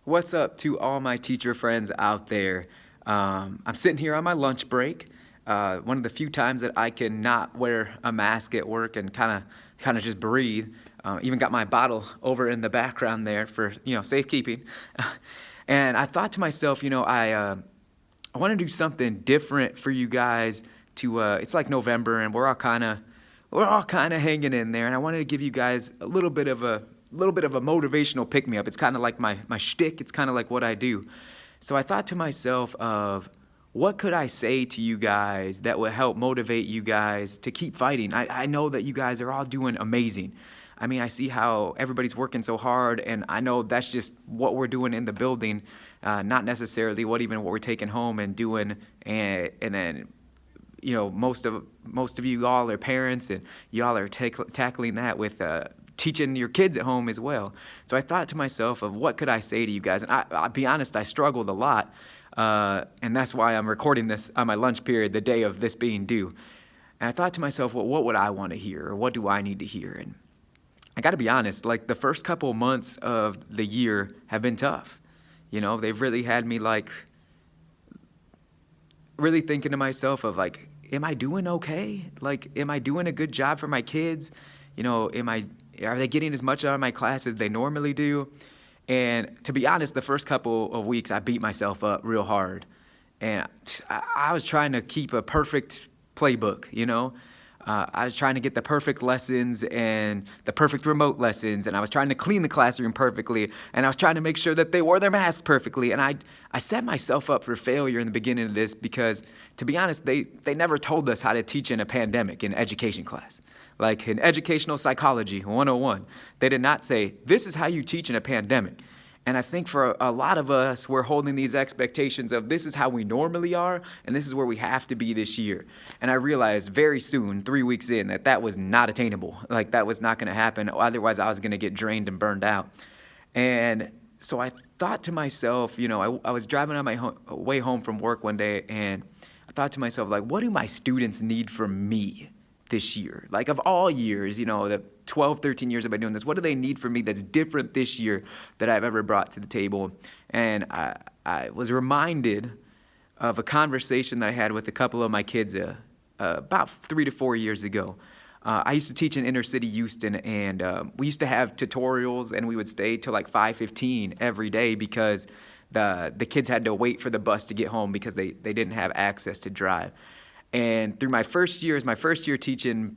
What's up to all my teacher friends out there? I'm sitting here on my lunch break. One of the few times that I can not wear a mask at work and kind of just breathe. Even got my bottle over in the background there for safekeeping. And I thought to myself, I want to do something different for you guys. It's like November and we're all kind of hanging in there, and I wanted to give you guys a little bit of a motivational pick me up. It's kind of like my shtick. It's kind of like what I do. So I thought to myself of what could I say to you guys that would help motivate you guys to keep fighting. I know that you guys are all doing amazing. I mean, I see how everybody's working so hard, and I know that's just what we're doing in the building, not necessarily what we're taking home and doing, and then most of you all are parents, and y'all are tackling that with teaching your kids at home as well. So I thought to myself of what could I say to you guys, and I'll be honest, I struggled a lot, and that's why I'm recording this on my lunch period, the day of this being due. And I thought to myself, well, what would I want to hear, or what do I need to hear? And I got to be honest, like the first couple of months of the year have been tough. They've really had me like really thinking to myself of like, am I doing okay? Like, am I doing a good job for my kids? Are they getting as much out of my class as they normally do? And to be honest, the first couple of weeks, I beat myself up real hard. And I was trying to keep a perfect playbook. I was trying to get the perfect lessons and the perfect remote lessons, and I was trying to clean the classroom perfectly, and I was trying to make sure that they wore their masks perfectly. And I set myself up for failure in the beginning of this because, to be honest, they never told us how to teach in a pandemic in education class. Like in Educational Psychology 101, they did not say, this is how you teach in a pandemic. And I think for a lot of us, we're holding these expectations of this is how we normally are, and this is where we have to be this year. And I realized very soon, 3 weeks in, that was not attainable. Like that was not going to happen. Otherwise, I was going to get drained and burned out. And so I thought to myself, I was driving on my way home from work one day, and I thought to myself, like, what do my students need from me this year? Like of all years, the 12, 13 years I've been doing this, what do they need from me that's different this year that I've ever brought to the table? And I was reminded of a conversation that I had with a couple of my kids about 3 to 4 years ago. I used to teach in inner city Houston, and we used to have tutorials, and we would stay till like 5:15 every day because the kids had to wait for the bus to get home because they didn't have access to drive. And through my first year teaching,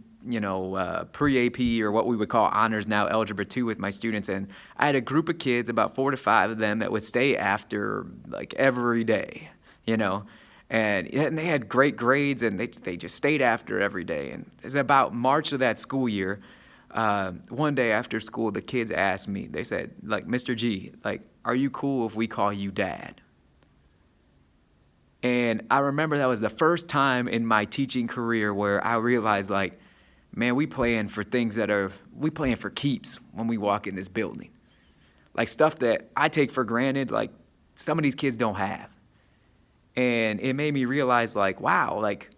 pre-AP, or what we would call honors now, Algebra 2 with my students. And I had a group of kids, about 4 to 5 of them, that would stay after like every day, and they had great grades, and they just stayed after every day. And it's about March of that school year. One day after school, the kids asked me, they said, like, Mr. G, like, are you cool if we call you Dad? And I remember that was the first time in my teaching career where I realized, like, man, we playing for keeps when we walk in this building. Like stuff that I take for granted, like some of these kids don't have. And it made me realize, like, wow, like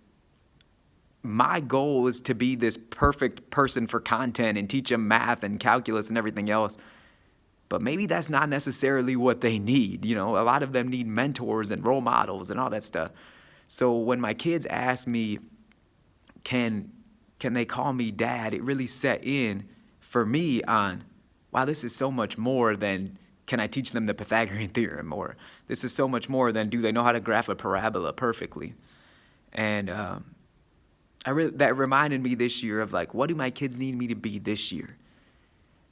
my goal is to be this perfect person for content and teach them math and calculus and everything else. But maybe that's not necessarily what they need. A lot of them need mentors and role models and all that stuff. So when my kids ask me, can they call me Dad, it really set in for me on, wow, this is so much more than can I teach them the Pythagorean theorem, or this is so much more than do they know how to graph a parabola perfectly. And that reminded me this year of like, what do my kids need me to be this year?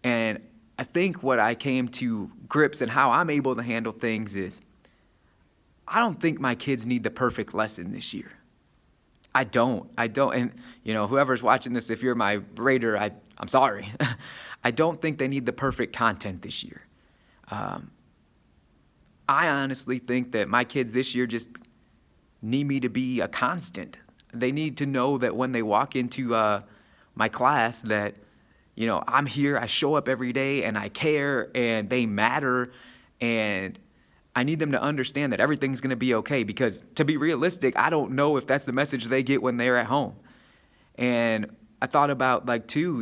And I think what I came to grips and how I'm able to handle things is I don't think my kids need the perfect lesson this year. I don't. And, whoever's watching this, if you're my rater, I'm sorry. I don't think they need the perfect content this year. I honestly think that my kids this year just need me to be a constant. They need to know that when they walk into my class that, I'm here, I show up every day, and I care, and they matter, and I need them to understand that everything's going to be okay, because to be realistic, I don't know if that's the message they get when they're at home. And I thought about, like, too,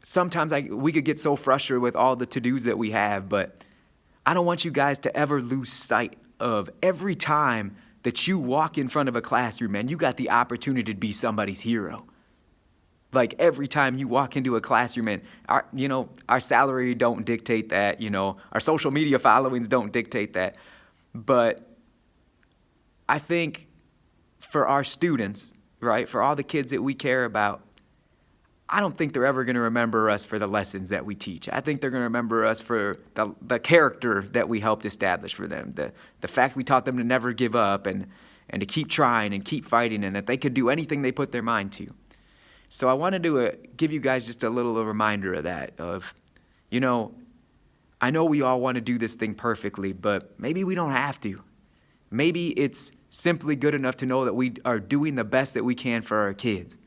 sometimes we could get so frustrated with all the to-dos that we have, but I don't want you guys to ever lose sight of every time that you walk in front of a classroom, man, you got the opportunity to be somebody's hero. Like every time you walk into a classroom, and our salary don't dictate that, our social media followings don't dictate that. But I think for our students, right, for all the kids that we care about, I don't think they're ever going to remember us for the lessons that we teach. I think they're going to remember us for the character that we helped establish for them, the fact we taught them to never give up and to keep trying and keep fighting, and that they could do anything they put their mind to. So I wanted to give you guys just a little reminder of that, of, I know we all want to do this thing perfectly, but maybe we don't have to. Maybe it's simply good enough to know that we are doing the best that we can for our kids.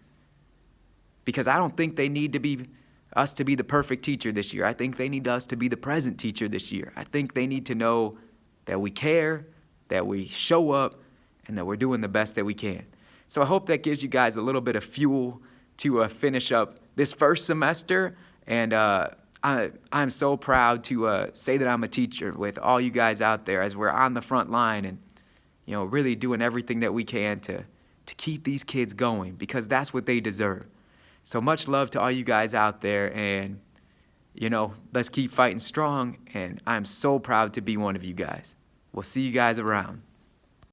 Because I don't think they need us to be the perfect teacher this year. I think they need us to be the present teacher this year. I think they need to know that we care, that we show up, and that we're doing the best that we can. So I hope that gives you guys a little bit of fuel to finish up this first semester. And I'm so proud to say that I'm a teacher with all you guys out there as we're on the front line and really doing everything that we can to keep these kids going, because that's what they deserve. So much love to all you guys out there, and let's keep fighting strong, and I'm so proud to be one of you guys. We'll see you guys around.